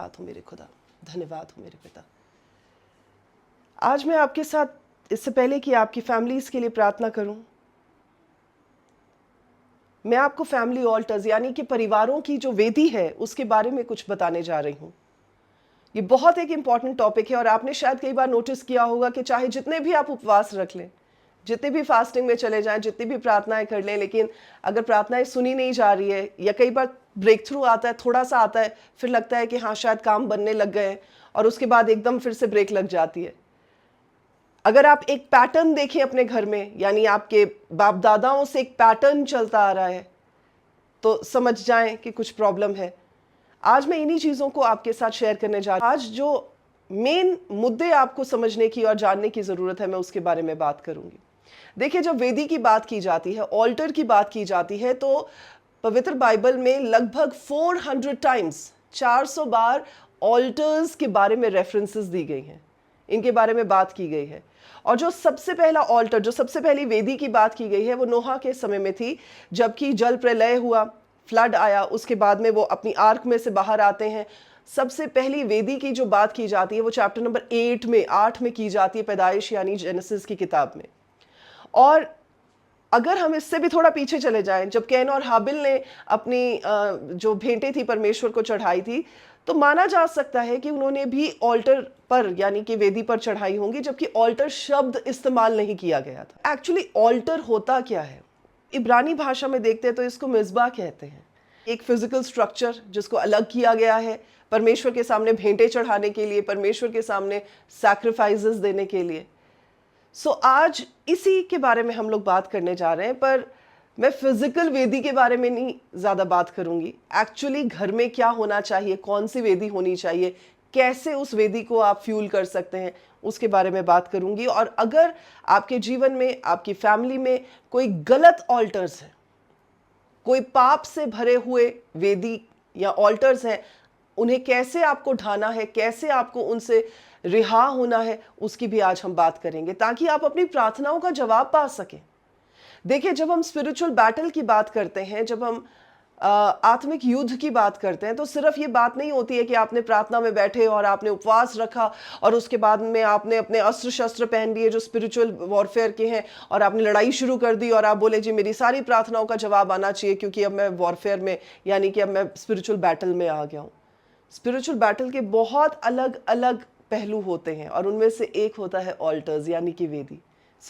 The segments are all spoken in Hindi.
धन्यवाद हो मेरे खुदा, धन्यवाद हो मेरे पिता। आज मैं आपके साथ, इससे पहले कि आपकी फैमिलीज़ के लिए प्रार्थना करूं, मैं आपको फैमिली ऑल्टर्स यानी कि परिवारों की जो वेदी है उसके बारे में कुछ बताने जा रही हूं। ये बहुत एक इम्पॉर्टेंट टॉपिक है और आपने शायद कई बार नोटिस किया होगा कि चाहे जितने भी आप उपवास रख लें, जितने भी फास्टिंग में चले जाएं, जितनी भी प्रार्थनाएं कर लें, लेकिन अगर प्रार्थनाएं सुनी नहीं जा रही है या कई बार ब्रेक थ्रू आता है, थोड़ा सा आता है, फिर लगता है कि हाँ शायद काम बनने लग गए और उसके बाद एकदम फिर से ब्रेक लग जाती है। अगर आप एक पैटर्न देखें अपने घर में, यानी आपके बाप दादाओं से एक पैटर्न चलता आ रहा है, तो समझ जाएं कि कुछ प्रॉब्लम है। आज मैं इन्हीं चीज़ों को आपके साथ शेयर करने जा रही हूं। आज जो मेन मुद्दे आपको समझने की और जानने की ज़रूरत है, मैं उसके बारे में बात करूंगी। देखिए, जब वेदी की बात की जाती है, ऑल्टर की बात की जाती है, तो पवित्र बाइबल में लगभग 400 टाइम्स, 400 बार ऑल्टर्स के बारे में रेफरेंसेस दी गई हैं, इनके बारे में बात की गई है। और जो सबसे पहला ऑल्टर, जो सबसे पहली वेदी की बात की गई है, वो नोहा के समय में थी, जबकि जल प्रलय हुआ, फ्लड आया, उसके बाद में वो अपनी आर्क में से बाहर आते हैं। सबसे पहली वेदी की जो बात की जाती है वो चैप्टर नंबर 8 में की जाती है, पैदाइश यानी जेनेसिस की किताब में। और अगर हम इससे भी थोड़ा पीछे चले जाएं, जब कैन और हाबिल ने अपनी जो भेंटें थी परमेश्वर को चढ़ाई थी, तो माना जा सकता है कि उन्होंने भी ऑल्टर पर यानी कि वेदी पर चढ़ाई होंगी, जबकि ऑल्टर शब्द इस्तेमाल नहीं किया गया था। एक्चुअली ऑल्टर होता क्या है? इब्रानी भाषा में देखते हैं तो इसको मिज़बा कहते हैं, एक फिजिकल स्ट्रक्चर जिसको अलग किया गया है परमेश्वर के सामने भेंटें चढ़ाने के लिए, परमेश्वर के सामने सैक्रिफाइसेस देने के लिए। आज इसी के बारे में हम लोग बात करने जा रहे हैं, पर मैं फिजिकल वेदी के बारे में नहीं ज़्यादा बात करूंगी। एक्चुअली घर में क्या होना चाहिए, कौन सी वेदी होनी चाहिए, कैसे उस वेदी को आप फ्यूल कर सकते हैं, उसके बारे में बात करूंगी। और अगर आपके जीवन में, आपकी फैमिली में कोई गलत ऑल्टर्स है, कोई पाप से भरे हुए वेदी या ऑल्टर्स हैं, उन्हें कैसे आपको ढाना है, कैसे आपको उनसे रिहा होना है, उसकी भी आज हम बात करेंगे, ताकि आप अपनी प्रार्थनाओं का जवाब पा सकें। देखिए, जब हम स्पिरिचुअल बैटल की बात करते हैं, जब हम आत्मिक युद्ध की बात करते हैं, तो सिर्फ ये बात नहीं होती है कि आपने प्रार्थना में बैठे और आपने उपवास रखा और उसके बाद में आपने अपने अस्त्र शस्त्र पहन लिए जो स्पिरिचुअल वॉरफेयर के हैं, और आपने लड़ाई शुरू कर दी और आप बोले जी मेरी सारी प्रार्थनाओं का जवाब आना चाहिए क्योंकि अब मैं वॉरफेयर में, यानी कि अब मैं स्पिरिचुअल बैटल में आ गया हूँ। स्पिरिचुअल बैटल के बहुत अलग अलग पहलू होते हैं और उनमें से एक होता है ऑल्टर्स यानी कि वेदी।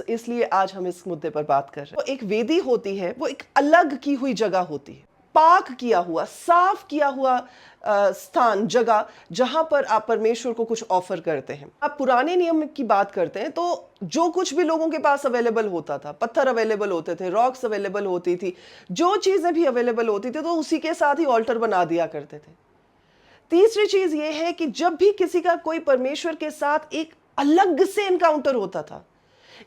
इसलिए आज हम इस मुद्दे पर बात कर रहे हैं। तो एक वेदी होती है, वो एक अलग की हुई जगह होती है, पाक किया हुआ, साफ किया हुआ स्थान, जगह, जहां पर आप परमेश्वर को कुछ ऑफर करते हैं। आप पुराने नियम की बात करते हैं तो जो कुछ भी लोगों के पास अवेलेबल होता था, पत्थर अवेलेबल होते थे, रॉक्स अवेलेबल होती थी, जो चीजें भी अवेलेबल होती थी, तो उसी के साथ ही ऑल्टर बना दिया करते थे। तीसरी चीज ये है कि जब भी किसी का कोई परमेश्वर के साथ एक अलग से एनकाउंटर होता था,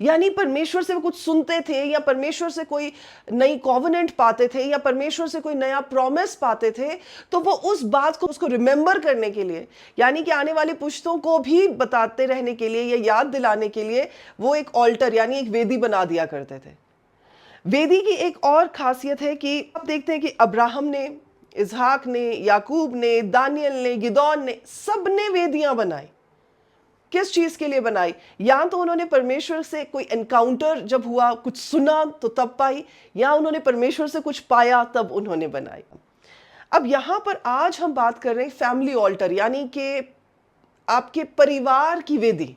यानी परमेश्वर से वो कुछ सुनते थे या परमेश्वर से कोई नई कॉवेनेंट पाते थे या परमेश्वर से कोई नया प्रॉमिस पाते थे, तो वो उस बात को, उसको रिमेंबर करने के लिए, यानी कि आने वाली पुश्तों को भी बताते रहने के लिए या याद दिलाने के लिए, वो एक ऑल्टर यानी एक वेदी बना दिया करते थे। वेदी की एक और खासियत है कि आप देखते हैं कि अब्राहम ने, इसहाक ने, याकूब ने, दानियल ने, गिदौन ने, सब ने वेदियां बनाई। किस चीज के लिए बनाई? या तो उन्होंने परमेश्वर से कोई एनकाउंटर जब हुआ, कुछ सुना तो तब पाई, या उन्होंने परमेश्वर से कुछ पाया तब उन्होंने बनाई। अब यहां पर आज हम बात कर रहे हैं फैमिली ऑल्टर, यानी कि आपके परिवार की वेदी।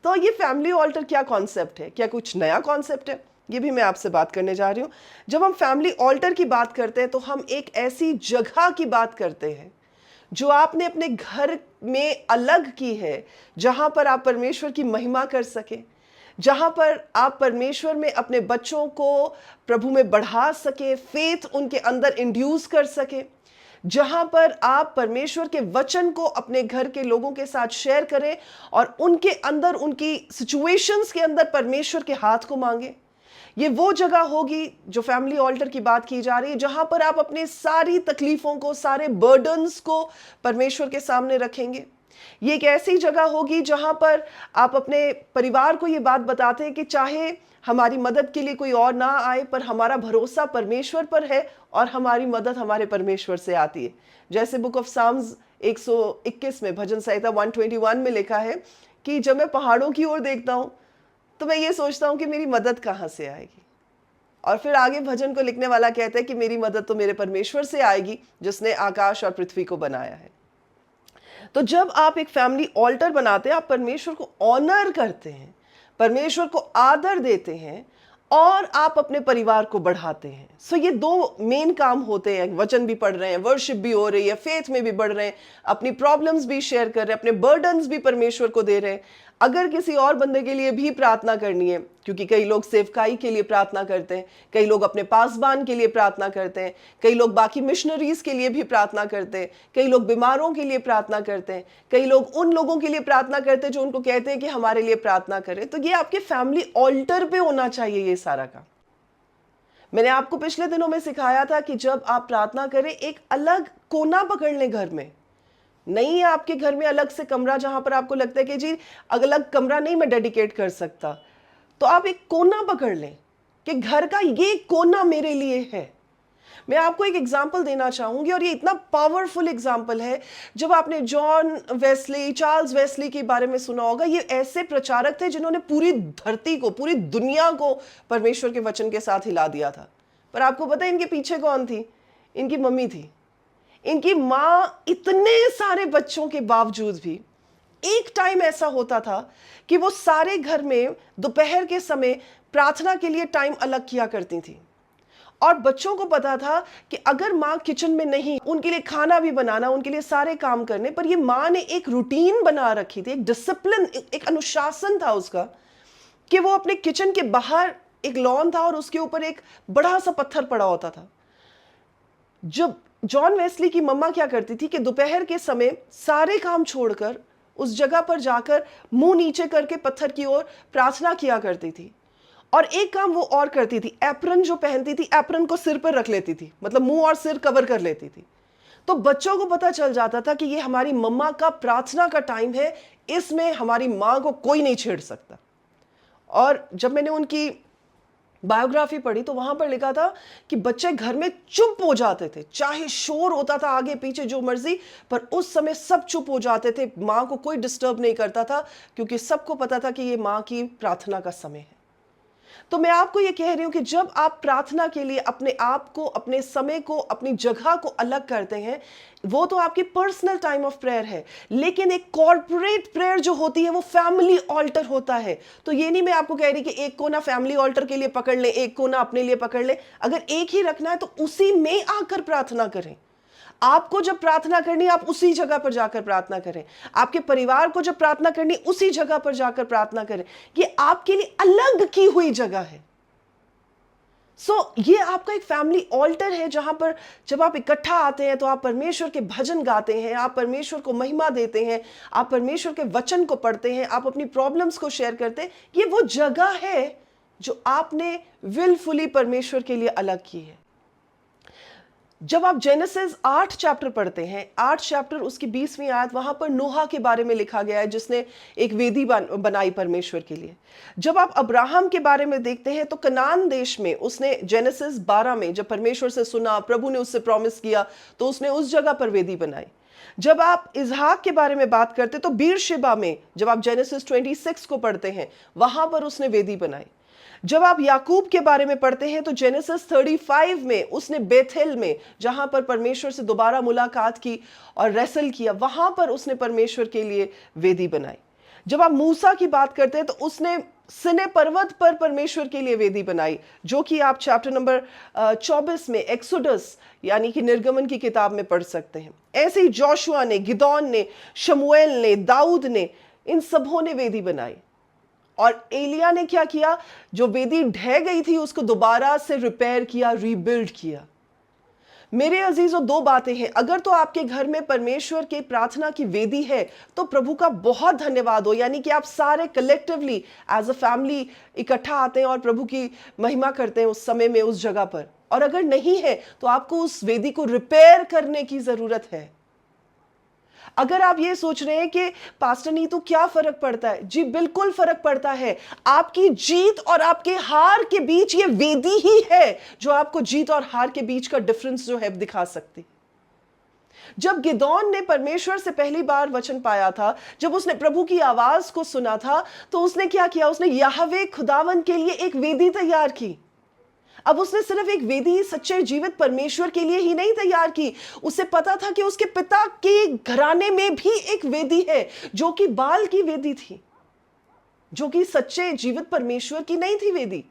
तो ये फैमिली ऑल्टर क्या कॉन्सेप्ट है? क्या कुछ नया कॉन्सेप्ट है? ये भी मैं आपसे बात करने जा रही हूं। जब हम फैमिली ऑल्टर की बात करते हैं तो हम एक ऐसी जगह की बात करते हैं जो आपने अपने घर में अलग की है, जहां पर आप परमेश्वर की महिमा कर सके, जहां पर आप परमेश्वर में अपने बच्चों को प्रभु में बढ़ा सके, फेथ उनके अंदर इंड्यूस कर सके, जहां पर आप परमेश्वर के वचन को अपने घर के लोगों के साथ शेयर करें और उनके अंदर, उनकी सिचुएशंस के अंदर परमेश्वर के हाथ को मांगे। ये वो जगह होगी जो फैमिली ऑल्टर की बात की जा रही है, जहां पर आप अपने सारी तकलीफों को, सारे बर्डन्स को परमेश्वर के सामने रखेंगे। ये एक ऐसी जगह होगी जहां पर आप अपने परिवार को ये बात बताते हैं कि चाहे हमारी मदद के लिए कोई और ना आए, पर हमारा भरोसा परमेश्वर पर है और हमारी मदद हमारे परमेश्वर से आती है। जैसे बुक ऑफ साम्स 121 में, भजन संहिता 121 में लिखा है कि जब मैं पहाड़ों की ओर देखता हूं तो मैं ये सोचता हूं कि मेरी मदद कहां से आएगी। और फिर आगे भजन को लिखने वाला कहता है कि मेरी मदद तो मेरे परमेश्वर से आएगी जिसने आकाश और पृथ्वी को बनाया है। तो जब आप एक फैमिली ऑल्टर बनाते हैं, आप परमेश्वर को ऑनर करते हैं, परमेश्वर को आदर देते हैं और आप अपने परिवार को बढ़ाते हैं। सो ये दो मेन काम होते हैं। वचन भी पढ़ रहे हैं, वर्शिप भी हो रही है, फेथ में भी बढ़ रहे हैं, अपनी प्रॉब्लम्स भी शेयर कर रहे हैं, अपने बर्डन्स भी परमेश्वर को दे रहे हैं। अगर किसी और बंदे के लिए भी प्रार्थना करनी है, क्योंकि कई लोग सेवकाई के लिए प्रार्थना करते हैं, कई लोग अपने पासबान के लिए प्रार्थना करते हैं, कई लोग बाकी मिशनरीज के लिए भी प्रार्थना करते हैं, कई लोग बीमारों के लिए प्रार्थना करते हैं, कई लोग उन लोगों के लिए प्रार्थना करते हैं जो उनको कहते हैं कि हमारे लिए प्रार्थना करें। तो ये आपके फैमिली ऑल्टर पे होना चाहिए ये सारा काम। मैंने आपको पिछले दिनों में सिखाया था कि जब आप प्रार्थना करें, एक अलग कोना पकड़ लें घर में। नहीं है आपके घर में अलग से कमरा जहां पर आपको लगता है कि जी अलग कमरा नहीं मैं डेडिकेट कर सकता, तो आप एक कोना पकड़ लें कि घर का ये कोना मेरे लिए है। मैं आपको एक एग्जाम्पल देना चाहूंगी और ये इतना पावरफुल एग्जाम्पल है। जब आपने जॉन वेस्ली, चार्ल्स वेस्ली के बारे में सुना होगा, ये ऐसे प्रचारक थे जिन्होंने पूरी धरती को, पूरी दुनिया को परमेश्वर के वचन के साथ हिला दिया था। पर आपको पता है इनके पीछे कौन थी? इनकी मम्मी थी। इनकी मां इतने सारे बच्चों के बावजूद भी एक टाइम ऐसा होता था कि वो सारे घर में दोपहर के समय प्रार्थना के लिए टाइम अलग किया करती थी। और बच्चों को पता था कि अगर मां किचन में नहीं, उनके लिए खाना भी बनाना, उनके लिए सारे काम करने, पर ये मां ने एक रूटीन बना रखी थी, एक डिसिप्लिन, एक अनुशासन था उसका, कि वो अपने किचन के बाहर एक लॉन था और उसके ऊपर एक बड़ा सा पत्थर पड़ा होता था। जब जॉन वेस्ली की मम्मा क्या करती थी कि दोपहर के समय सारे काम छोड़कर उस जगह पर जाकर मुंह नीचे करके पत्थर की ओर प्रार्थना किया करती थी। और एक काम वो और करती थी, एप्रन जो पहनती थी, एप्रन को सिर पर रख लेती थी, मतलब मुंह और सिर कवर कर लेती थी। तो बच्चों को पता चल जाता था कि ये हमारी मम्मा का प्रार्थना का टाइम है, इसमें हमारी मां को कोई नहीं छेड़ सकता। और जब मैंने उनकी बायोग्राफी पढ़ी तो वहां पर लिखा था कि बच्चे घर में चुप हो जाते थे, चाहे शोर होता था आगे पीछे जो मर्जी, पर उस समय सब चुप हो जाते थे, मां को कोई डिस्टर्ब नहीं करता था, क्योंकि सबको पता था कि ये मां की प्रार्थना का समय है। तो मैं आपको ये कह रही हूं कि जब आप प्रार्थना के लिए अपने आप को, अपने समय को, अपनी जगह को अलग करते हैं, वो तो आपकी पर्सनल टाइम ऑफ प्रेयर है, लेकिन एक कॉर्पोरेट प्रेयर जो होती है वो फैमिली ऑल्टर होता है। तो ये नहीं मैं आपको कह रही कि एक कोना फैमिली ऑल्टर के लिए पकड़ ले, एक कोना अपने लिए पकड़ ले। अगर एक ही रखना है तो उसी में आकर प्रार्थना करें। आपको जब प्रार्थना करनी आप उसी जगह पर जाकर प्रार्थना करें। आपके परिवार को जब प्रार्थना करनी उसी जगह पर जाकर प्रार्थना करें। ये आपके लिए अलग की हुई जगह है। ये आपका एक फैमिली ऑल्टर है जहां पर जब आप इकट्ठा आते हैं तो आप परमेश्वर के भजन गाते हैं, आप परमेश्वर को महिमा देते हैं, आप परमेश्वर के वचन को पढ़ते हैं, आप अपनी प्रॉब्लम्स को शेयर करते हैं। ये वो जगह है जो आपने विलफुली परमेश्वर के लिए अलग की है। जब आप जेनेसिस 8 चैप्टर पढ़ते हैं, 8 चैप्टर उसकी 20वीं आयत, वहां पर नोहा के बारे में लिखा गया है जिसने एक वेदी बनाई परमेश्वर के लिए। जब आप अब्राहम के बारे में देखते हैं तो कनान देश में उसने जेनेसिस 12 में जब परमेश्वर से सुना, प्रभु ने उससे प्रॉमिस किया, तो उसने उस जगह पर वेदी बनाई। जब आप इसहाक के बारे में बात करते तो बीरशेबा में जब आप जेनेसिस 26 को पढ़ते हैं वहां पर उसने वेदी बनाई। जब आप याकूब के बारे में पढ़ते हैं तो जेनेसिस 35 में उसने बेथेल में, जहां पर परमेश्वर से दोबारा मुलाकात की और रेसल किया, वहां पर उसने परमेश्वर के लिए वेदी बनाई। जब आप मूसा की बात करते हैं तो उसने सिने पर्वत पर परमेश्वर के लिए वेदी बनाई, जो कि आप चैप्टर नंबर 24 में, एक्सोडस यानी कि निर्गमन की किताब में पढ़ सकते हैं। ऐसे ही जोशुआ ने, गिदौन ने, शमूएल ने, दाऊद ने, इन सबों ने वेदी बनाई। और एलिया ने क्या किया? जो वेदी ढह गई थी उसको दोबारा से रिपेयर किया, रीबिल्ड किया। मेरे अजीजों, दो बातें हैं। अगर तो आपके घर में परमेश्वर के प्रार्थना की वेदी है तो प्रभु का बहुत धन्यवाद हो, यानी कि आप सारे कलेक्टिवली एज अ फैमिली इकट्ठा आते हैं और प्रभु की महिमा करते हैं उस समय में, उस जगह पर। और अगर नहीं है तो आपको उस वेदी को रिपेयर करने की जरूरत है। अगर आप ये सोच रहे हैं कि पास्टर नीतू क्या फर्क पड़ता है, जी बिल्कुल फर्क पड़ता है। आपकी जीत और आपके हार के बीच ये वेदी ही है जो आपको जीत और हार के बीच का डिफरेंस जो है दिखा सकती। जब गिदोन ने परमेश्वर से पहली बार वचन पाया था, जब उसने प्रभु की आवाज को सुना था, तो उसने क्या किया? उसने याहवे खुदावन के लिए एक वेदी तैयार की। अब उसने सिर्फ एक वेदी सच्चे जीवित परमेश्वर के लिए ही नहीं तैयार की, उसे पता था कि उसके पिता के घराने में भी एक वेदी है जो कि बाल की वेदी थी, जो कि सच्चे जीवित परमेश्वर की नहीं थी वेदी।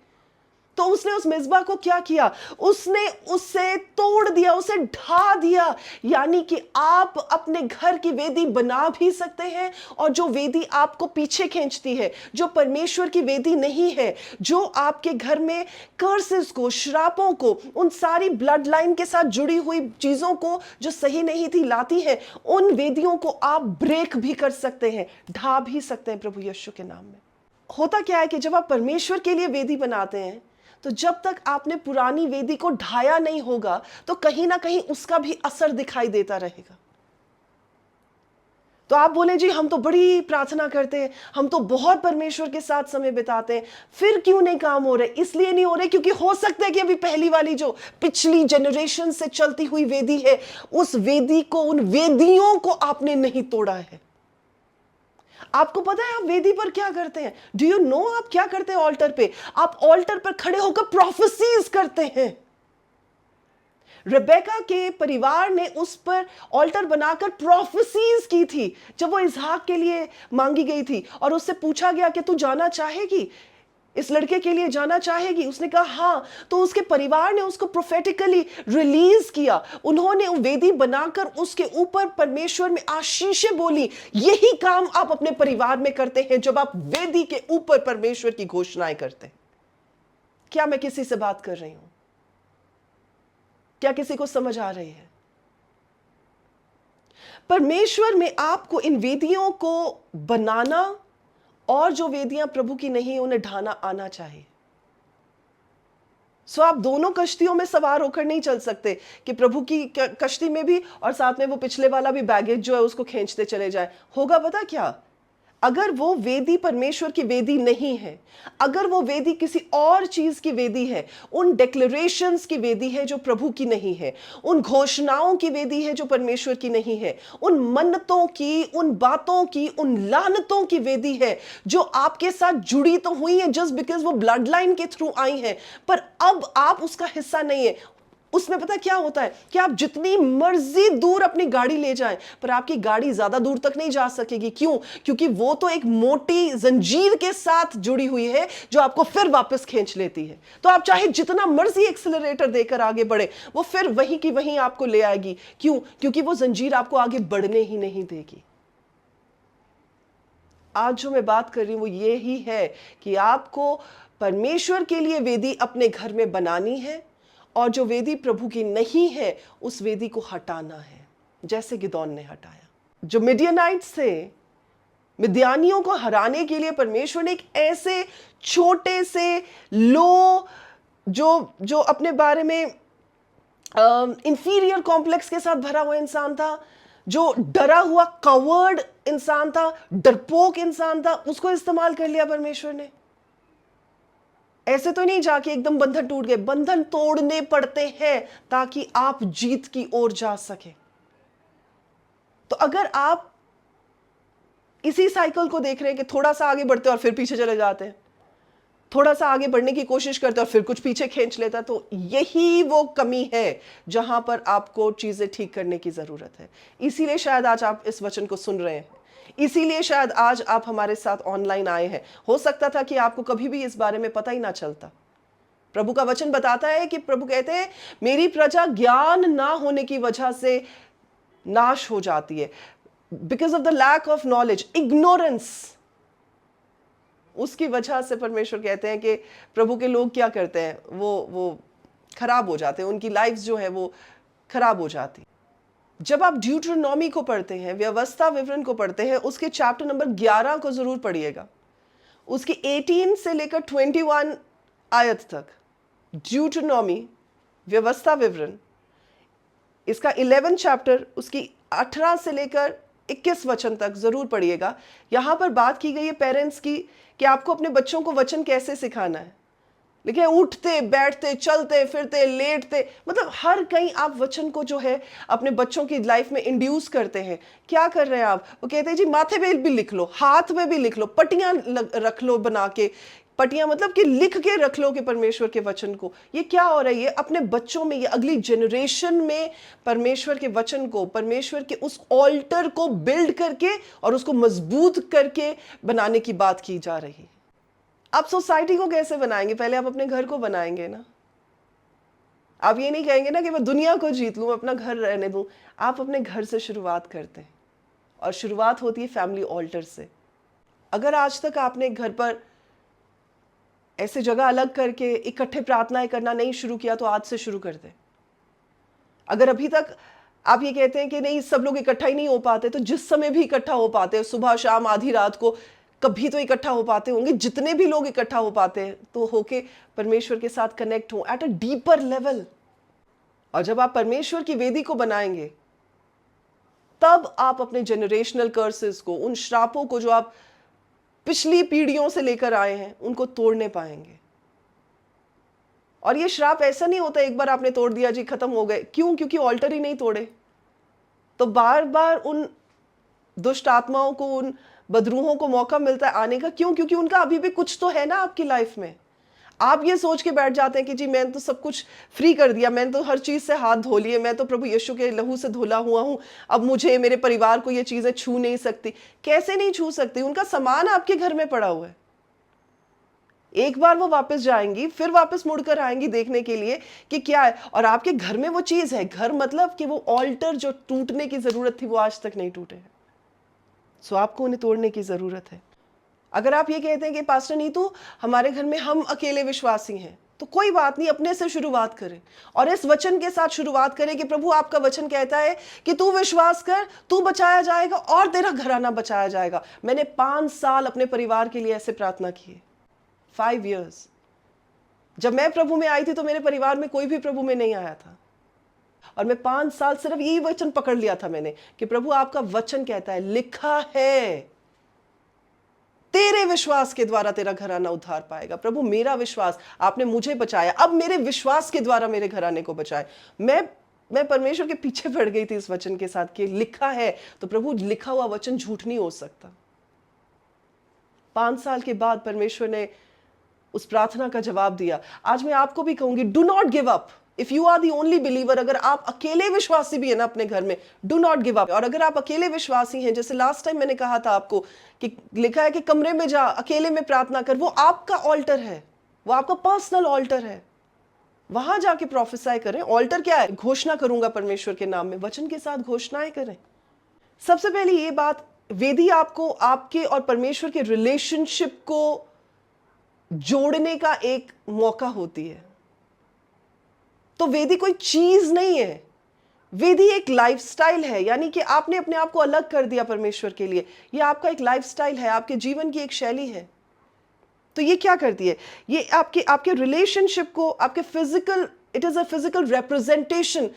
तो उसने उस मिज़बा को क्या किया? उसने उसे तोड़ दिया, उसे ढा दिया। यानी कि आप अपने घर की वेदी बना भी सकते हैं, और जो वेदी आपको पीछे खींचती है, जो परमेश्वर की वेदी नहीं है, जो आपके घर में कर्सेस को, श्रापों को, उन सारी ब्लड लाइन के साथ जुड़ी हुई चीजों को जो सही नहीं थी लाती है, उन वेदियों को आप ब्रेक भी कर सकते हैं, ढा भी सकते हैं प्रभु यीशु के नाम में। होता क्या है कि जब आप परमेश्वर के लिए वेदी बनाते हैं, तो जब तक आपने पुरानी वेदी को ढाया नहीं होगा, तो कहीं ना कहीं उसका भी असर दिखाई देता रहेगा। तो आप बोले जी हम तो बड़ी प्रार्थना करते हैं, हम तो बहुत परमेश्वर के साथ समय बिताते हैं, फिर क्यों नहीं काम हो रहे? इसलिए नहीं हो रहे क्योंकि हो सकता है कि अभी पहली वाली जो पिछली जनरेशन से चलती हुई वेदी है, उस वेदी को, उन वेदियों को आपने नहीं तोड़ा है। आपको पता है आप वेदी पर क्या करते हैं? डू यू नो आप क्या करते हैं ऑल्टर पे? आप ऑल्टर पर खड़े होकर प्रोफेसीज करते हैं। रेबेका के परिवार ने उस पर ऑल्टर बनाकर प्रोफेसीज की थी जब वो इसहाक के लिए मांगी गई थी, और उससे पूछा गया कि तू जाना चाहेगी, इस लड़के के लिए जाना चाहेगी? उसने कहा हाँ। तो उसके परिवार ने उसको प्रोफेटिकली रिलीज किया, उन्होंने वेदी बनाकर उसके ऊपर परमेश्वर में आशीषें बोली। यही काम आप अपने परिवार में करते हैं जब आप वेदी के ऊपर परमेश्वर की घोषणाएं करते हैं। क्या मैं किसी से बात कर रही हूं? क्या किसी को समझ आ रही है? परमेश्वर में आपको इन वेदियों को बनाना, और जो वेदियां प्रभु की नहीं उन्हें ढाना आना चाहिए। सो आप दोनों कश्तियों में सवार होकर नहीं चल सकते कि प्रभु की कश्ती में भी और साथ में वो पिछले वाला भी बैगेज जो है उसको खींचते चले जाए। होगा पता क्या? अगर वो वेदी परमेश्वर की वेदी नहीं है, अगर वो वेदी किसी और चीज की वेदी है, उन डिक्लेरेशंस की वेदी है जो प्रभु की नहीं है, उन घोषणाओं की वेदी है जो परमेश्वर की नहीं है, उन मन्नतों की, उन बातों की, उन लानतों की वेदी है जो आपके साथ जुड़ी तो हुई है जस्ट बिकॉज वो ब्लड लाइन के थ्रू आई है, पर अब आप उसका हिस्सा नहीं है। उसमें पता क्या होता है कि आप जितनी मर्जी दूर अपनी गाड़ी ले जाएं, पर आपकी गाड़ी ज्यादा दूर तक नहीं जा सकेगी। क्यों? क्योंकि वो तो एक मोटी जंजीर के साथ जुड़ी हुई है जो आपको फिर वापस खींच लेती है। तो आप चाहे जितना मर्जी एक्सेलरेटर देकर आगे बढ़े, वो फिर वहीं की वहीं आपको ले आएगी। क्यों? क्योंकि वो जंजीर आपको आगे बढ़ने ही नहीं देगी। आज जो मैं बात कर रही हूं वो ये ही है कि आपको परमेश्वर के लिए वेदी अपने घर में बनानी है, और जो वेदी प्रभु की नहीं है उस वेदी को हटाना है, जैसे गिदोन ने हटाया। जो मिडियनाइट्स थे, मिद्यानियों को हराने के लिए परमेश्वर ने एक ऐसे छोटे से लो, जो अपने बारे में इंफीरियर कॉम्प्लेक्स के साथ भरा हुआ इंसान था, जो डरा हुआ कवर्ड इंसान था, डरपोक इंसान था, उसको इस्तेमाल कर लिया परमेश्वर ने। ऐसे तो नहीं जाके एकदम बंधन टूट गए, बंधन तोड़ने पड़ते हैं ताकि आप जीत की ओर जा सके। तो अगर आप इसी साइकिल को देख रहे हैं कि थोड़ा सा आगे बढ़ते और फिर पीछे चले जाते हैं, थोड़ा सा आगे बढ़ने की कोशिश करते और फिर कुछ पीछे खींच लेता, तो यही वो कमी है जहां पर आपको चीजें ठीक करने की जरूरत है। इसीलिए शायद आज आप इस वचन को सुन रहे हैं, इसीलिए शायद आज आप हमारे साथ ऑनलाइन आए हैं। हो सकता था कि आपको कभी भी इस बारे में पता ही ना चलता। प्रभु का वचन बताता है कि प्रभु कहते हैं मेरी प्रजा ज्ञान ना होने की वजह से नाश हो जाती है, because of the lack of knowledge, ignorance. उसकी वजह से परमेश्वर कहते हैं कि प्रभु के लोग क्या करते हैं, वो खराब हो जाते हैं, उनकी लाइफ जो है वो खराब हो जाती। जब आप ड्यूटरोनॉमी को पढ़ते हैं, व्यवस्था विवरण को पढ़ते हैं, उसके चैप्टर नंबर 11 को जरूर पढ़िएगा, उसकी 18 से लेकर 21 आयत तक। ड्यूटरोनॉमी, व्यवस्था विवरण, इसका 11 चैप्टर, उसकी 18 से लेकर 21 वचन तक जरूर पढ़िएगा। यहां पर बात की गई है पेरेंट्स की कि आपको अपने बच्चों को वचन कैसे सिखाना है। लेकिन उठते बैठते चलते फिरते लेटते, मतलब हर कहीं आप वचन को जो है अपने बच्चों की लाइफ में इंड्यूस करते हैं। क्या कर रहे हैं आप? वो कहते हैं जी माथे पे भी लिख लो, हाथ में भी लिख लो, पट्टियां रख लो बना के, पट्टियां मतलब कि लिख के रख लो कि परमेश्वर के वचन को। ये क्या हो रहा है? ये अपने बच्चों में, ये अगली जनरेशन में परमेश्वर के वचन को, परमेश्वर के उस ऑल्टर को बिल्ड करके और उसको मजबूत करके बनाने की बात की जा रही है। आप सोसाइटी को कैसे बनाएंगे? पहले आप अपने घर को बनाएंगे ना। आप ये नहीं कहेंगे ना कि मैं दुनिया को जीत लूं, अपना घर रहने दूं। आप अपने घर से शुरुआत करते हैं और शुरुआत होती है फैमिली ऑल्टर से। अगर आज तक आपने घर पर ऐसे जगह अलग करके इकट्ठे प्रार्थनाएं करना नहीं शुरू किया तो आज से शुरू कर दें। अगर अभी तक आप ये कहते हैं कि नहीं सब लोग इकट्ठा ही नहीं हो पाते, तो जिस समय भी इकट्ठा हो पाते हैं, सुबह शाम आधी रात को, कभी तो इकट्ठा हो पाते होंगे। जितने भी लोग इकट्ठा हो पाते हैं तो होके परमेश्वर के साथ कनेक्ट हो एट अ डीपर लेवल। और जब आप परमेश्वर की वेदी को बनाएंगे तब आप अपने जनरेशनल कर्सेस को, उन श्रापों को जो आप पिछली पीढ़ियों से लेकर आए हैं, उनको तोड़ने पाएंगे। और ये श्राप ऐसा नहीं होता एक बार आपने तोड़ दिया जी खत्म हो गए। क्यों? क्योंकि ऑल्टर ही नहीं तोड़े। तो बार बार उन दुष्ट आत्माओं को, उन बदरूहों को मौका मिलता है आने का। क्यों? क्योंकि उनका अभी भी कुछ तो है ना आपकी लाइफ में। आप ये सोच के बैठ जाते हैं कि जी मैंने तो सब कुछ फ्री कर दिया, मैंने तो हर चीज से हाथ धो लिए, मैं तो प्रभु यीशु के लहू से धुला हुआ हूं, अब मुझे, मेरे परिवार को ये चीजें छू नहीं सकती। कैसे नहीं छू सकती? उनका सामान आपके घर में पड़ा हुआ है। एक बार वो वापस जाएंगी, फिर वापस मुड़कर आएंगी देखने के लिए कि क्या है, और आपके घर में वो चीज है। घर मतलब कि वो ऑल्टर जो टूटने की जरूरत थी वो आज तक नहीं टूटे हैं। सो आपको उन्हें तोड़ने की जरूरत है। अगर आप ये कहते हैं कि पास्टर नीतू हमारे घर में हम अकेले विश्वासी हैं, तो कोई बात नहीं, अपने से शुरुआत करें और इस वचन के साथ शुरुआत करें कि प्रभु आपका वचन कहता है कि तू विश्वास कर, तू बचाया जाएगा और तेरा घराना बचाया जाएगा। मैंने 5 साल अपने परिवार के लिए ऐसे प्रार्थना की है। 5 years। जब मैं प्रभु में आई थी तो मेरे परिवार में कोई भी प्रभु में नहीं आया था, और मैं 5 साल सिर्फ यही वचन पकड़ लिया था मैंने कि प्रभु आपका वचन कहता है, लिखा है तेरे विश्वास के द्वारा तेरा घराना उद्धार पाएगा। प्रभु मेरा विश्वास, आपने मुझे बचाया, अब मेरे विश्वास के द्वारा मेरे घराने को बचाए। मैं परमेश्वर के पीछे पड़ गई थी इस वचन के साथ कि लिखा है। तो प्रभु लिखा हुआ वचन झूठ नहीं हो सकता। 5 साल के बाद परमेश्वर ने उस प्रार्थना का जवाब दिया। आज मैं आपको भी कहूंगी, do not give up. If you are the only believer, अगर आप अकेले विश्वासी भी है ना अपने घर में, डू नॉट गिव अप। और अगर आप अकेले विश्वासी हैं, जैसे लास्ट टाइम मैंने कहा था आपको कि लिखा है कि कमरे में जा, अकेले में प्रार्थना कर, वो आपका ऑल्टर है, वो आपका पर्सनल ऑल्टर है। वहां जाके प्रोफेसाई करें। ऑल्टर क्या है? घोषणा करूंगा परमेश्वर के नाम में, वचन के साथ घोषणाएं करें। सबसे पहले ये बात, वेदी आपको आपके और परमेश्वर के रिलेशनशिप को जोड़ने का एक मौका होती है। तो वेदी कोई चीज नहीं है, वेदी एक लाइफस्टाइल है। यानी कि आपने अपने आप को अलग कर दिया परमेश्वर के लिए। ये आपका एक लाइफस्टाइल है, आपके जीवन की एक शैली है। तो ये क्या करती है? ये आपके रिलेशनशिप को, आपके physical, it is a physical representation.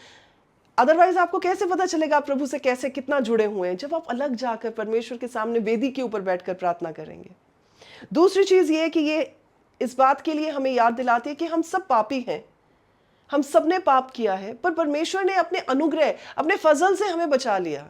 Otherwise आपको कैसे पता चलेगा आप प्रभु से कैसे कितना जुड़े हुए हैं? जब आप अलग जाकर परमेश्वर के सामने वेदी के ऊपर बैठकर प्रार्थना करेंगे। दूसरी चीज ये है कि ये इस बात के लिए हमें याद दिलाती है कि हम सब पापी हैं, हम सब ने पाप किया है, पर परमेश्वर ने अपने अनुग्रह, अपने फजल से हमें बचा लिया।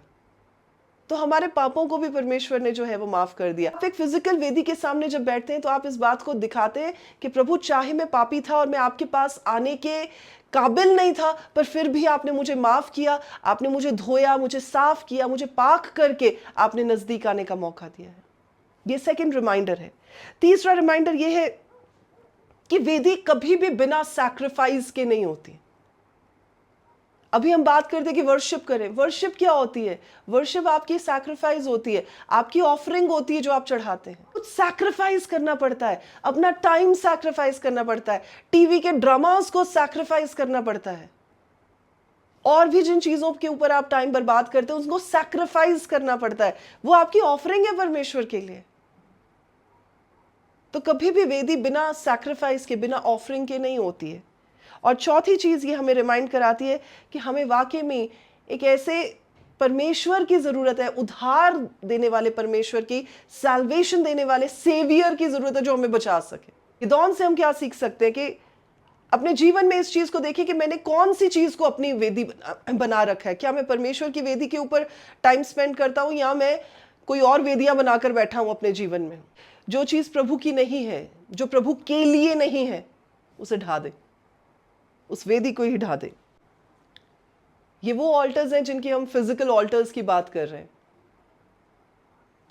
तो हमारे पापों को भी परमेश्वर ने जो है वो माफ कर दिया। आप एक फिजिकल वेदी के सामने जब बैठते हैं तो आप इस बात को दिखाते हैं कि प्रभु, चाहे मैं पापी था और मैं आपके पास आने के काबिल नहीं था, पर फिर भी आपने मुझे माफ किया, आपने मुझे धोया, मुझे साफ किया, मुझे पाक करके आपने नजदीक आने का मौका दिया है। ये सेकंड रिमाइंडर है। तीसरा रिमाइंडर ये है कि वेदी कभी भी बिना सैक्रिफाइस के नहीं होती। अभी हम बात करते हैं कि वर्शिप करें। वर्शिप क्या होती है? वर्शिप आपकी सैक्रिफाइस होती है, आपकी ऑफरिंग होती है जो आप चढ़ाते हैं। कुछ सैक्रिफाइस करना पड़ता है, अपना टाइम सैक्रिफाइस करना पड़ता है, टीवी के ड्रामास को सैक्रिफाइस करना पड़ता है, और भी जिन चीजों के ऊपर आप टाइम बर्बाद करते हैं उसको सैक्रिफाइस करना पड़ता है। वो आपकी ऑफरिंग है परमेश्वर के लिए। तो कभी भी वेदी बिना सैक्रिफाइस के, बिना ऑफरिंग के नहीं होती है। और चौथी चीज ये हमें रिमाइंड कराती है कि हमें वाकई में एक ऐसे परमेश्वर की जरूरत है, उद्धार देने वाले परमेश्वर की, सैल्वेशन देने वाले सेवियर की जरूरत है जो हमें बचा सके। गिदोन से हम क्या सीख सकते हैं कि अपने जीवन में इस चीज को देखिए कि मैंने कौन सी चीज को अपनी वेदी बना रखा है। क्या मैं परमेश्वर की वेदी के ऊपर टाइम स्पेंड करता हूं या मैं कोई और वेदियां बनाकर बैठा हूं अपने जीवन में। जो चीज प्रभु की नहीं है, जो प्रभु के लिए नहीं है, उसे ढा दे, उस वेदी को ही ढा दे। ये वो ऑल्टर्स हैं जिनकी हम फिजिकल ऑल्टर्स की बात कर रहे हैं,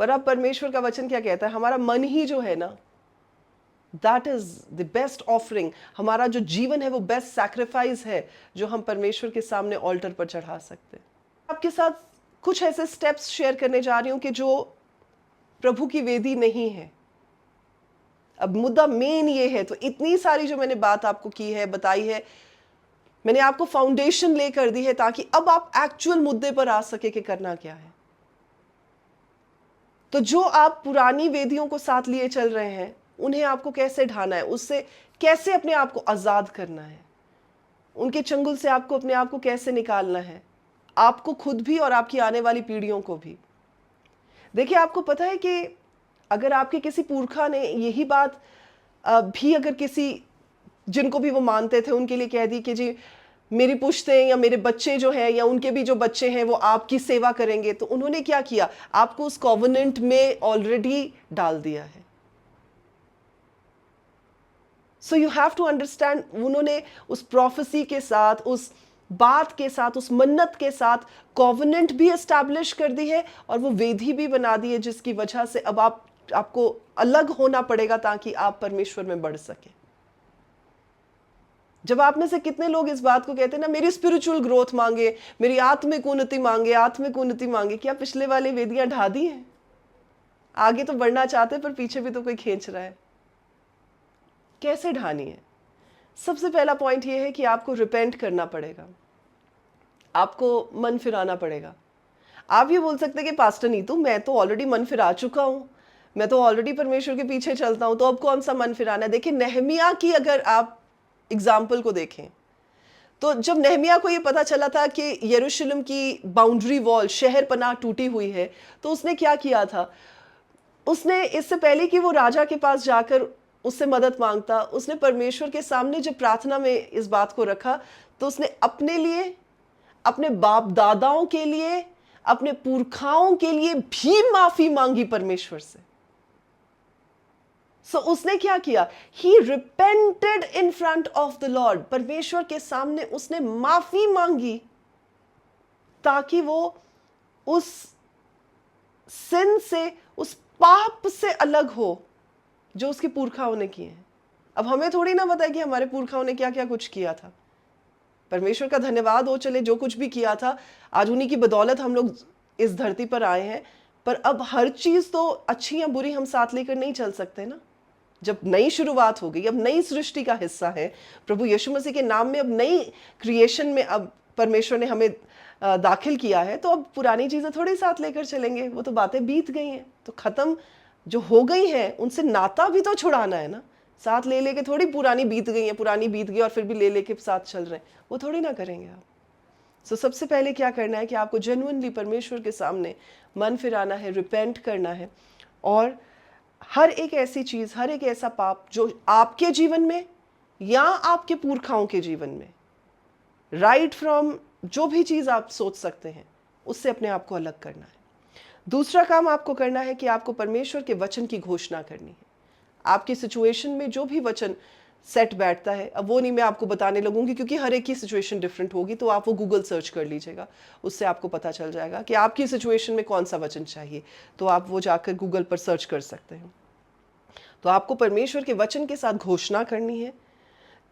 पर अब परमेश्वर का वचन क्या कहता है? हमारा मन ही जो है ना, that is the best offering. हमारा जो जीवन है वो बेस्ट सैक्रिफाइस है जो हम परमेश्वर के सामने ऑल्टर पर चढ़ा सकते हैं। आपके साथ कुछ ऐसे स्टेप्स शेयर करने जा रही हूं कि जो प्रभु की वेदी नहीं है। अब मुद्दा मेन ये है, तो इतनी सारी जो मैंने बात आपको की है, बताई है, मैंने आपको फाउंडेशन ले कर दी है ताकि अब आप एक्चुअल मुद्दे पर आ सके कि करना क्या है। तो जो आप पुरानी वेदियों को साथ लिए चल रहे हैं, उन्हें आपको कैसे ढाना है, उससे कैसे अपने आप को आजाद करना है, उनके चंगुल से आपको अपने आप को कैसे निकालना है, आपको खुद भी और आपकी आने वाली पीढ़ियों को भी। देखिए, आपको पता है कि अगर आपके किसी पुरखा ने यही बात भी अगर किसी जिनको भी वो मानते थे उनके लिए कह दी कि जी मेरी पुश्तें या मेरे बच्चे जो हैं या उनके भी जो बच्चे हैं वो आपकी सेवा करेंगे, तो उन्होंने क्या किया? आपको उस कॉवेनेंट में ऑलरेडी डाल दिया है। So you have to understand, उन्होंने उस प्रोफेसी के साथ, उस बात के साथ, उस मन्नत के साथ कॉवेनेंट भी एस्टैब्लिश कर दी है और वो वेदी भी बना दी है, जिसकी वजह से अब आपको अलग होना पड़ेगा ताकि आप परमेश्वर में बढ़ सके। जब आप में से कितने लोग इस बात को कहते हैं ना, मेरी स्पिरिचुअल ग्रोथ मांगे, मेरी आत्मिक उन्नति मांगे, आत्मिक उन्नति मांगे, क्या पिछले वाले वेदियां ढा दी हैं? आगे तो बढ़ना चाहते पर पीछे भी तो कोई खींच रहा है। कैसे ढानी है? सबसे पहला पॉइंट ये है कि आपको रिपेंट करना पड़ेगा, आपको मन फिराना पड़ेगा। आप ये बोल सकते हैं कि पास्टर नीतू, मैं तो ऑलरेडी मन फिरा चुका हूं, मैं तो ऑलरेडी परमेश्वर के पीछे चलता हूं, तो अब कौन सा मन फिराना है? देखिए, नेहमिया की अगर आप एग्जाम्पल को देखें, तो जब नेहमिया को ये पता चला था कि यरूशलेम की बाउंड्री वॉल, शहर पनाह टूटी हुई है, तो उसने क्या किया था? उसने इससे पहले कि वो राजा के पास जाकर उससे मदद मांगता, उसने परमेश्वर के सामने जब प्रार्थना में इस बात को रखा, तो उसने अपने लिए, अपने बाप दादाओं के लिए, अपने पुरखाओं के लिए भी माफी मांगी परमेश्वर से। सो उसने क्या किया? He repented in front of the lord. परमेश्वर के सामने उसने माफी मांगी ताकि वो उस सिन से, उस पाप से अलग हो जो उसके पुरखाओं ने किए हैं। अब हमें थोड़ी ना पता है कि हमारे पुरखाओं ने क्या क्या कुछ किया था। परमेश्वर का धन्यवाद हो, चले जो कुछ भी किया था आज उन्हीं की बदौलत हम लोग इस धरती पर आए हैं, पर अब हर चीज तो अच्छी या बुरी हम साथ लेकर नहीं चल सकते ना। जब नई शुरुआत हो गई, अब नई सृष्टि का हिस्सा है, प्रभु यीशु मसीह के नाम में अब नई क्रिएशन में अब परमेश्वर ने हमें दाखिल किया है, तो अब पुरानी चीजें थोड़ी साथ लेकर चलेंगे। वो तो बातें बीत गई हैं, तो खत्म जो हो गई हैं उनसे नाता भी तो छुड़ाना है ना। साथ ले लेके थोड़ी पुरानी बीत गई है, पुरानी बीत गई और फिर भी ले लेके साथ चल रहे हैं, वो थोड़ी ना करेंगे आप। सो सबसे पहले क्या करना है कि आपको जेन्युइनली परमेश्वर के सामने मन फिराना है, रिपेंट करना है, और हर एक ऐसी चीज, हर एक ऐसा पाप जो आपके जीवन में या आपके पुरखाओं के जीवन में, राइट फ्रॉम जो भी चीज आप सोच सकते हैं, उससे अपने आप को अलग करना है। दूसरा काम आपको करना है कि आपको परमेश्वर के वचन की घोषणा करनी है। आपकी सिचुएशन में जो भी वचन सेट बैठता है, अब वो नहीं मैं आपको बताने लगूंगी क्योंकि हर एक की सिचुएशन डिफरेंट होगी, तो आप वो गूगल सर्च कर लीजिएगा, उससे आपको पता चल जाएगा कि आपकी सिचुएशन में कौन सा वचन चाहिए, तो आप वो जाकर गूगल पर सर्च कर सकते हैं। तो आपको परमेश्वर के वचन के साथ घोषणा करनी है।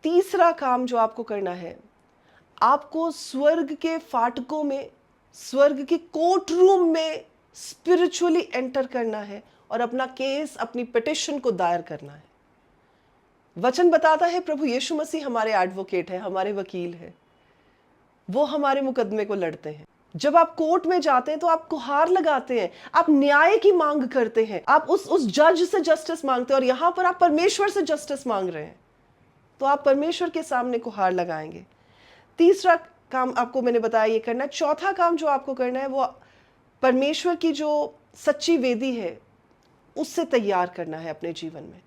तीसरा काम जो आपको करना है, आपको स्वर्ग के फाटकों में, स्वर्ग के कोर्ट रूम में स्पिरिचुअली एंटर करना है और अपना केस, अपनी पिटिशन को दायर करना है। वचन बताता है प्रभु यीशु मसीह हमारे एडवोकेट है, हमारे वकील है, वो हमारे मुकदमे को लड़ते हैं। जब आप कोर्ट में जाते हैं तो आप गुहार लगाते हैं, आप न्याय की मांग करते हैं, आप उस जज से जस्टिस मांगते हैं, और यहां पर आप परमेश्वर से जस्टिस मांग रहे हैं, तो आप परमेश्वर के सामने गुहार लगाएंगे। तीसरा काम आपको मैंने बताया ये करना है। चौथा काम जो आपको करना है वो परमेश्वर की जो सच्ची वेदी है उससे तैयार करना है अपने जीवन में।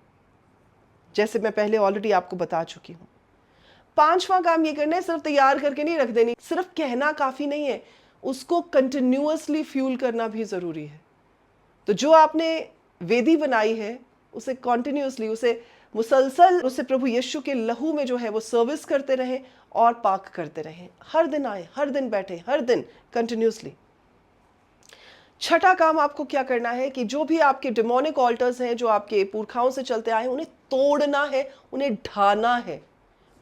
जैसे मैं पहले ऑलरेडी आपको बता चुकी हूँ। 5वां काम ये करना है, सिर्फ तैयार करके नहीं रख देनी, सिर्फ कहना काफ़ी नहीं है, उसको कंटिन्यूअसली फ्यूल करना भी ज़रूरी है। तो जो आपने वेदी बनाई है उसे कंटिन्यूअसली, उसे मुसलसल, उसे प्रभु यीशु के लहू में जो है वो सर्विस करते रहें और पाक करते रहें। हर दिन आए, हर दिन बैठे, हर दिन कंटिन्यूअसली। छठा काम आपको क्या करना है कि जो भी आपके डिमोनिक ऑल्टर्स हैं, जो आपके पुरखाओं से चलते आए, उन्हें तोड़ना है, उन्हें ढाना है।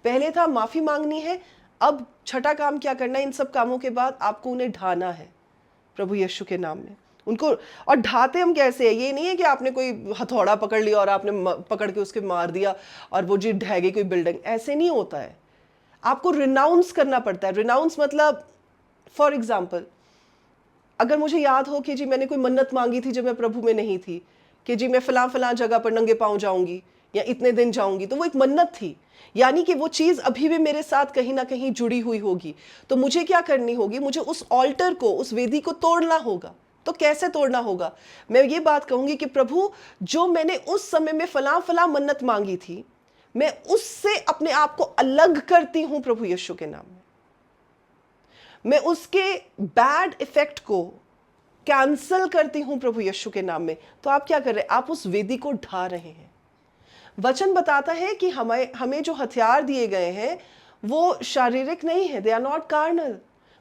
पहले था माफी मांगनी है, अब छठा काम क्या करना है? इन सब कामों के बाद आपको उन्हें ढाना है प्रभु यीशु के नाम में उनको। और ढाते हम कैसे है? ये नहीं है कि आपने कोई हथौड़ा पकड़ लिया और आपने पकड़ के उसके मार दिया और वो जी ढह गई कोई बिल्डिंग, ऐसे नहीं होता है। आपको रिनाउंस करना पड़ता है। रिनाउंस मतलब, फॉर एग्जाम्पल, अगर मुझे याद हो कि जी मैंने कोई मन्नत मांगी थी जब मैं प्रभु में नहीं थी, कि जी मैं फलां जगह पर नंगे पांव जाऊंगी या इतने दिन जाऊंगी, तो वो एक मन्नत थी, यानी कि वो चीज अभी भी मेरे साथ कहीं ना कहीं जुड़ी हुई होगी। तो मुझे क्या करनी होगी? मुझे उस ऑल्टर को, उस वेदी को तोड़ना होगा। तो कैसे तोड़ना होगा? मैं ये बात कहूंगी कि प्रभु, जो मैंने उस समय में फलां मन्नत मांगी थी, मैं उससे अपने आप को अलग करती हूं प्रभु यीशु के नाम में। मैं उसके बैड इफेक्ट को कैंसल करती हूं प्रभु यीशु के नाम में। तो आप क्या कर रहे हैं? आप उस वेदी को ढा रहे हैं। वचन बताता है कि हमें जो हथियार दिए गए हैं वो शारीरिक नहीं है, दे आर नॉट कार्नल,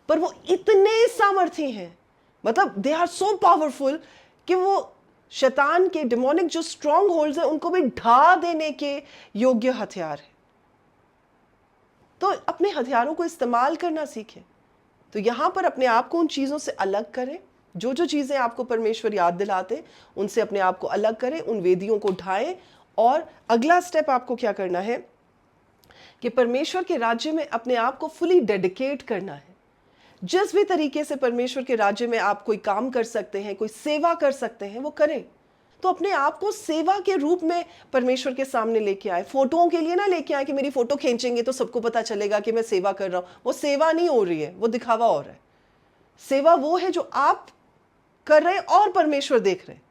पर वो इतने सामर्थी हैं, मतलब दे आर सो पावरफुल कि वो शैतान के डिमोनिक जो स्ट्रॉन्ग होल्ड्स हैं उनको भी ढा देने के योग्य हथियार है। तो अपने हथियारों को इस्तेमाल करना सीखें। तो यहां पर अपने आप को उन चीजों से अलग करें, जो जो चीजें आपको परमेश्वर याद दिलाते उनसे अपने आप को अलग करें, उन वेदियों को ढाएं। और अगला स्टेप आपको क्या करना है कि परमेश्वर के राज्य में अपने आप को फुली डेडिकेट करना है। जिस भी तरीके से परमेश्वर के राज्य में आप कोई काम कर सकते हैं, कोई सेवा कर सकते हैं, वो करें। तो अपने आप को सेवा के रूप में परमेश्वर के सामने लेके आए। फोटोओं के लिए ना लेके आए कि मेरी फोटो खींचेंगे तो सबको पता चलेगा कि मैं सेवा कर रहा हूं। वो सेवा नहीं हो रही है, वो दिखावा हो रहा है। सेवा वो है जो आप कर रहे हैं और परमेश्वर देख रहे हैं।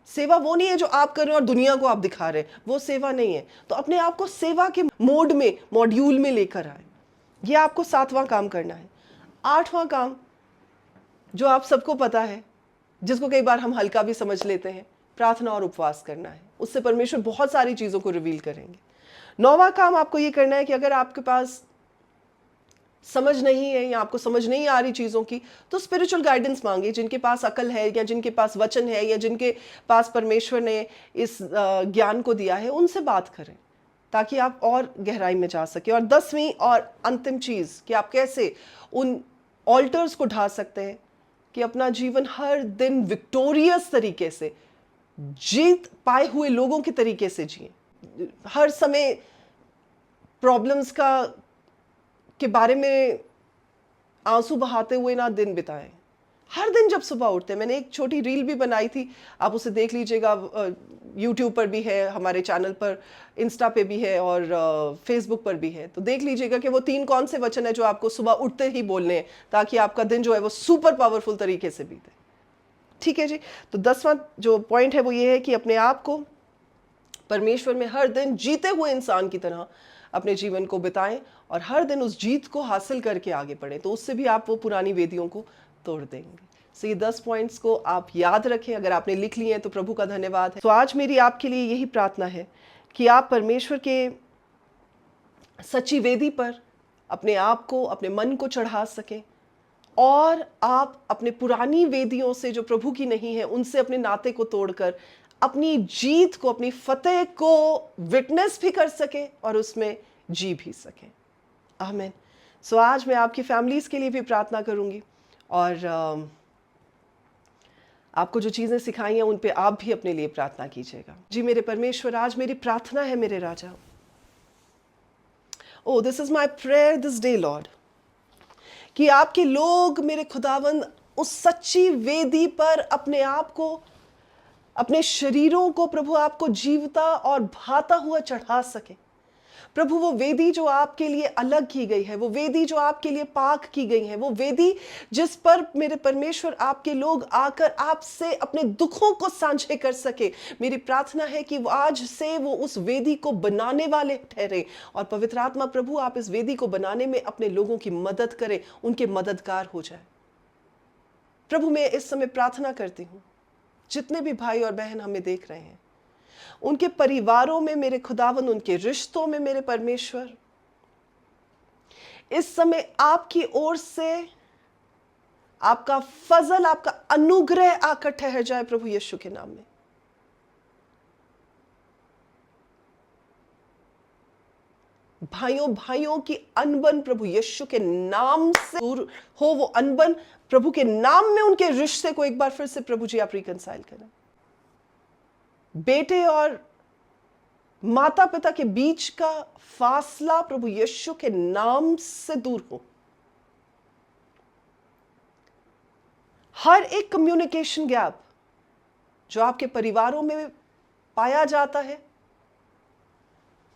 सेवा वो नहीं है जो आप कर रहे हैं और दुनिया को आप दिखा रहे हैं, वो सेवा नहीं है। तो अपने आप को सेवा के मोड में, मॉड्यूल में लेकर आए। ये आपको 7वां काम करना है। 8वां काम जो आप सबको पता है, जिसको कई बार हम हल्का भी समझ लेते हैं, प्रार्थना और उपवास करना है। उससे परमेश्वर बहुत सारी चीजों को रिवील करेंगे। 9वां काम आपको ये करना है कि अगर आपके पास समझ नहीं है या आपको समझ नहीं आ रही चीजों की, तो स्पिरिचुअल गाइडेंस मांगे। जिनके पास अकल है या जिनके पास वचन है या जिनके पास परमेश्वर ने इस ज्ञान को दिया है, उनसे बात करें ताकि आप और गहराई में जा सके। और 10वीं और अंतिम चीज कि आप कैसे उन ऑल्टर्स को ढा सकते हैं कि अपना जीवन हर दिन विक्टोरियस तरीके से, जीत पाए हुए लोगों के तरीके से जिए। हर समय प्रॉब्लम्स के बारे में आंसू बहाते हुए ना दिन बिताएं। हर दिन जब सुबह उठते हैं, मैंने एक छोटी रील भी बनाई थी, आप उसे देख लीजिएगा। यूट्यूब पर भी है, हमारे चैनल पर, इंस्टा पे भी है और फेसबुक पर भी है। तो देख लीजिएगा कि वो 3 कौन से वचन है जो आपको सुबह उठते ही बोलने हैं, ताकि आपका दिन जो है वो सुपर पावरफुल तरीके से बीते। ठीक है जी। तो 10वां जो पॉइंट है वो ये है कि अपने आप को परमेश्वर में हर दिन जीते हुए इंसान की तरह अपने जीवन को बिताएं और हर दिन उस जीत को हासिल करके आगे बढ़ें। तो उससे भी आप वो पुरानी वेदियों को तोड़ देंगे। सो ये 10 पॉइंट्स को आप याद रखें। अगर आपने लिख लिए हैं तो प्रभु का धन्यवाद है। तो आज मेरी आपके लिए यही प्रार्थना है कि आप परमेश्वर के सच्ची वेदी पर अपने आप को, अपने मन को चढ़ा सकें और आप अपने पुरानी वेदियों से जो प्रभु की नहीं है उनसे अपने नाते को तोड़कर अपनी जीत को, अपनी फतेह को विटनेस भी कर सकें और उसमें जी भी सकें। आमीन। सो आज मैं आपकी फैमिलीज के लिए भी प्रार्थना करूंगी और आपको जो चीजें सिखाई हैं उन पे आप भी अपने लिए प्रार्थना कीजिएगा। जी मेरे परमेश्वर, आज मेरी प्रार्थना है मेरे राजा। Oh this is my prayer this day lord, कि आपके लोग मेरे खुदावंद उस सच्ची वेदी पर अपने आप को, अपने शरीरों को प्रभु आपको जीवता और भाता हुआ चढ़ा सके। प्रभु वो वेदी जो आपके लिए अलग की गई है, वो वेदी जो आपके लिए पाक की गई है, वो वेदी जिस पर मेरे परमेश्वर आपके लोग आकर आपसे अपने दुखों को साझे कर सके, मेरी प्रार्थना है कि आज से वो उस वेदी को बनाने वाले ठहरे। और पवित्र आत्मा प्रभु आप इस वेदी को बनाने में अपने लोगों की मदद करें, उनके मददगार हो जाए। प्रभु मैं इस समय प्रार्थना करती हूँ, जितने भी भाई और बहन हमें देख रहे हैं, उनके परिवारों में मेरे खुदावन, उनके रिश्तों में मेरे परमेश्वर, इस समय आपकी ओर से आपका फजल, आपका अनुग्रह आकर ठहर जाए प्रभु यीशु के नाम में। भाइयों भाइयों की अनबन प्रभु यीशु के नाम से दूर हो, वो अनबन प्रभु के नाम में उनके रिश्ते को एक बार फिर से प्रभु जी आप रिकंसाइल करें। बेटे और माता पिता के बीच का फासला प्रभु यीशु के नाम से दूर हो। हर एक कम्युनिकेशन गैप जो आपके परिवारों में पाया जाता है,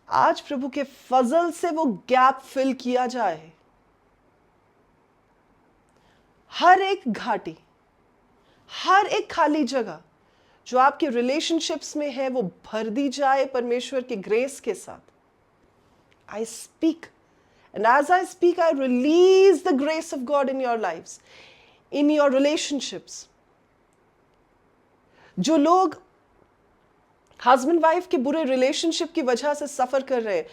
आज प्रभु के फजल से वो गैप फिल किया जाए। हर एक घाटी, हर एक खाली जगह जो आपके रिलेशनशिप्स में है, वो भर दी जाए परमेश्वर के ग्रेस के साथ। I speak, and as I speak I release the grace of God in your lives, in your relationships. जो लोग हस्बैंड वाइफ के बुरे रिलेशनशिप की वजह से सफर कर रहे हैं,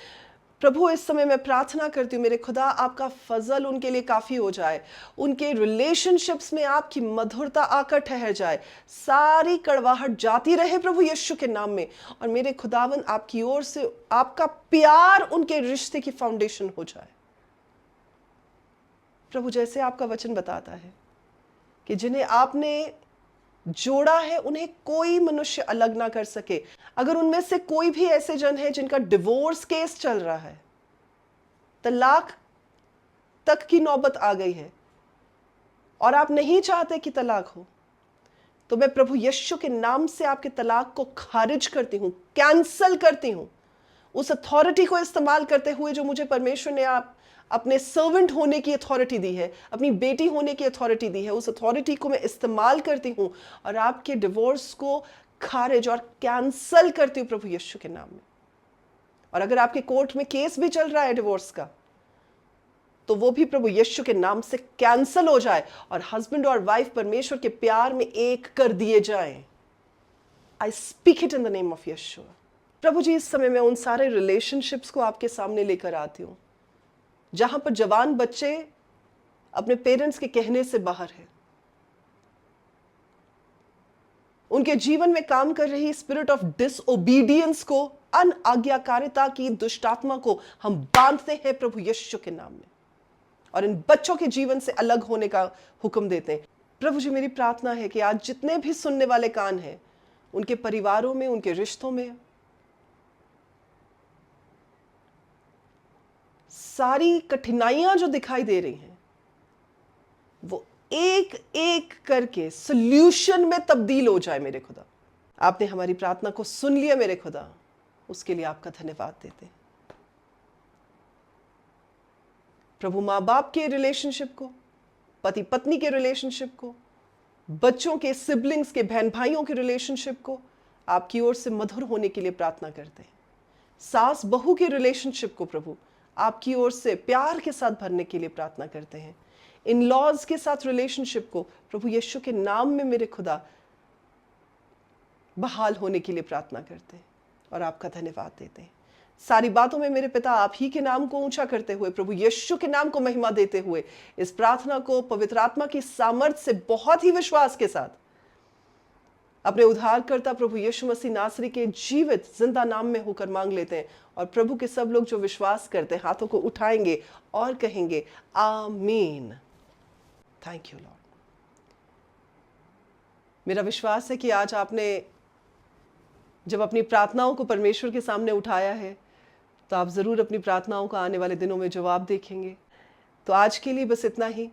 प्रभु इस समय मैं प्रार्थना करती हूँ मेरे खुदा आपका फजल उनके लिए काफी हो जाए, उनके रिलेशनशिप्स में आपकी मधुरता आकर ठहर जाए, सारी कड़वाहट जाती रहे प्रभु यीशु के नाम में। और मेरे खुदावन आपकी ओर से आपका प्यार उनके रिश्ते की फाउंडेशन हो जाए। प्रभु जैसे आपका वचन बताता है कि जिन्हें आपने जोड़ा है उन्हें कोई मनुष्य अलग ना कर सके। अगर उनमें से कोई भी ऐसे जन है जिनका डिवोर्स केस चल रहा है, तलाक तक की नौबत आ गई है और आप नहीं चाहते कि तलाक हो, तो मैं प्रभु यीशु के नाम से आपके तलाक को खारिज करती हूं, कैंसल करती हूं। उस अथॉरिटी को इस्तेमाल करते हुए जो मुझे परमेश्वर ने आप अपने सर्वेंट होने की अथॉरिटी दी है, अपनी बेटी होने की अथॉरिटी दी है, उस अथॉरिटी को मैं इस्तेमाल करती हूं और आपके डिवोर्स को खारिज और कैंसल करती हूं प्रभु यीशु के नाम में। और अगर आपके कोर्ट में केस भी चल रहा है डिवोर्स का, तो वो भी प्रभु यीशु के नाम से कैंसल हो जाए और हस्बैंड और वाइफ परमेश्वर के प्यार में एक कर दिए जाएं। I speak it in the name of Yeshu. प्रभु जी इस समय मैं उन सारे रिलेशनशिप्स को आपके सामने लेकर आती हूं जहां पर जवान बच्चे अपने पेरेंट्स के कहने से बाहर है। उनके जीवन में काम कर रही स्पिरिट ऑफ डिसओबीडियंस को, अनाज्ञाकारिता की दुष्टात्मा को हम बांधते हैं प्रभु यीशु के नाम में और इन बच्चों के जीवन से अलग होने का हुक्म देते हैं। प्रभु जी मेरी प्रार्थना है कि आज जितने भी सुनने वाले कान हैं, उनके परिवारों में, उनके रिश्तों में सारी कठिनाइयां जो दिखाई दे रही हैं, वो एक एक करके सॉल्यूशन में तब्दील हो जाए मेरे खुदा। आपने हमारी प्रार्थना को सुन लिया मेरे खुदा, उसके लिए आपका धन्यवाद देते हैं। प्रभु माँ बाप के रिलेशनशिप को, पति पत्नी के रिलेशनशिप को, बच्चों के, सिबलिंग्स के, बहन भाइयों के रिलेशनशिप को आपकी ओर से मधुर होने के लिए प्रार्थना करते हैं। सास बहू के रिलेशनशिप को प्रभु आपकी ओर से प्यार के साथ भरने के लिए प्रार्थना करते हैं। इन लॉज के साथ रिलेशनशिप को प्रभु यीशु के नाम में मेरे खुदा बहाल होने के लिए प्रार्थना करते हैं और आपका धन्यवाद देते हैं। सारी बातों में मेरे पिता आप ही के नाम को ऊंचा करते हुए, प्रभु यीशु के नाम को महिमा देते हुए, इस प्रार्थना को पवित्र आत्मा की सामर्थ से बहुत ही विश्वास के साथ अपने उद्धारकर्ता प्रभु यीशु मसीह नासरी के जीवित जिंदा नाम में होकर मांग लेते हैं। और प्रभु के सब लोग जो विश्वास करते हैं हाथों को उठाएंगे और कहेंगे आमीन। Thank you Lord. मेरा विश्वास है कि आज आपने जब अपनी प्रार्थनाओं को परमेश्वर के सामने उठाया है, तो आप जरूर अपनी प्रार्थनाओं का आने वाले दिनों में जवाब देखेंगे। तो आज के लिए बस इतना ही।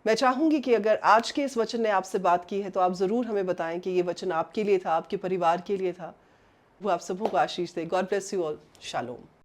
मैं चाहूंगी कि अगर आज के इस वचन ने आपसे बात की है, तो आप जरूर हमें बताएं कि ये वचन आपके लिए था, आपके परिवार के लिए था। वो आप सबों को आशीष दे। God bless you all. Shalom.